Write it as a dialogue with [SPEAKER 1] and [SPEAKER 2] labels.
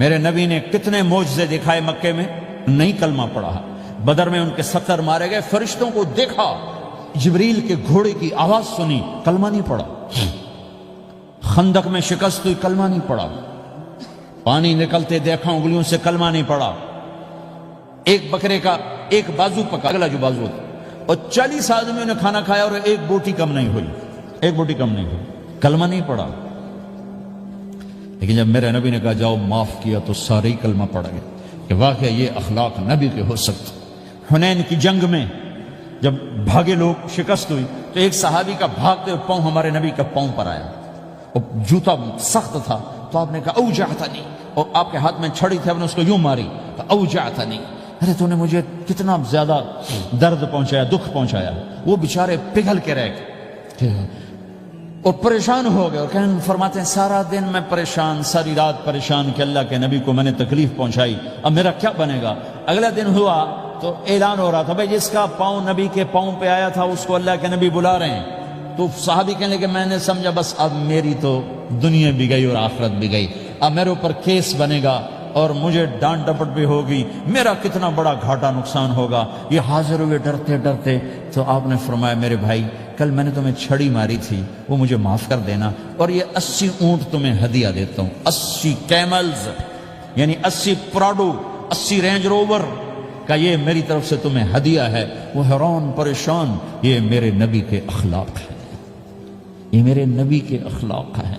[SPEAKER 1] میرے نبی نے کتنے معجزے دکھائے مکے میں، نہیں کلمہ پڑھا۔ بدر میں ان کے 70 مارے گئے، فرشتوں کو دیکھا، جبریل کے گھوڑے کی آواز سنی، کلمہ نہیں پڑھا۔ خندق میں شکست ہوئی، کلمہ نہیں پڑھا۔ پانی نکلتے دیکھا انگلیوں سے، کلمہ نہیں پڑھا۔ ایک بکرے کا ایک بازو پکا، اگلا جو بازو ہوتا، اور 40 آدمیوں نے کھانا کھایا اور ایک بوٹی کم نہیں ہوئی، ایک بوٹی کم نہیں ہوئی، کلمہ نہیں پڑھا۔ لیکن جب میرے نبی نے کہا جاؤ معاف کیا تو سارے ہی کلمہ پڑھ گئے کہ واقعہ یہ اخلاق نبی کے ہو سکتے۔ حنین کی جنگ میں جب بھاگے لوگ، شکست ہوئی، تو ایک صحابی کا بھاگتے ہوئے پاؤں ہمارے نبی کا پاؤں پر آیا، اور جوتا سخت تھا، تو آپ نے کہا اوجعتنی، اور آپ کے ہاتھ میں چھڑی تھی، آپ نے اس کو یوں ماری، اوجعتنی، ارے تو نے مجھے کتنا زیادہ درد پہنچایا، دکھ پہنچایا۔ وہ بیچارے پگھل کے رہ گئے اور پریشان ہو گئے، اور فرماتے ہیں سارا دن میں پریشان، ساری رات پریشان کہ اللہ کے نبی کو میں نے تکلیف پہنچائی، اب میرا کیا بنے گا۔ اگلا دن ہوا تو اعلان ہو رہا تھا بھائی جس کا پاؤں نبی کے پاؤں پہ آیا تھا اس کو اللہ کے نبی بلا رہے ہیں۔ تو صحابی کہنے لگے میں نے سمجھا بس اب میری تو دنیا بھی گئی اور آخرت بھی گئی، اب میرے اوپر کیس بنے گا اور مجھے ڈانٹ ڈپٹ بھی ہوگی، میرا کتنا بڑا گھاٹا نقصان ہوگا۔ یہ حاضر ہوئے ڈرتے ڈرتے، تو آپ نے فرمایا میرے بھائی کل میں نے تمہیں چھڑی ماری تھی، وہ مجھے معاف کر دینا، اور یہ 80 اونٹ تمہیں ہدیہ دیتا ہوں، 80 کیملز یعنی 80 پراڈو، 80 رینج روور کا یہ میری طرف سے تمہیں ہدیہ ہے۔ وہ حیران پریشان، یہ میرے نبی کے اخلاق ہیں، یہ میرے نبی کے اخلاق ہیں۔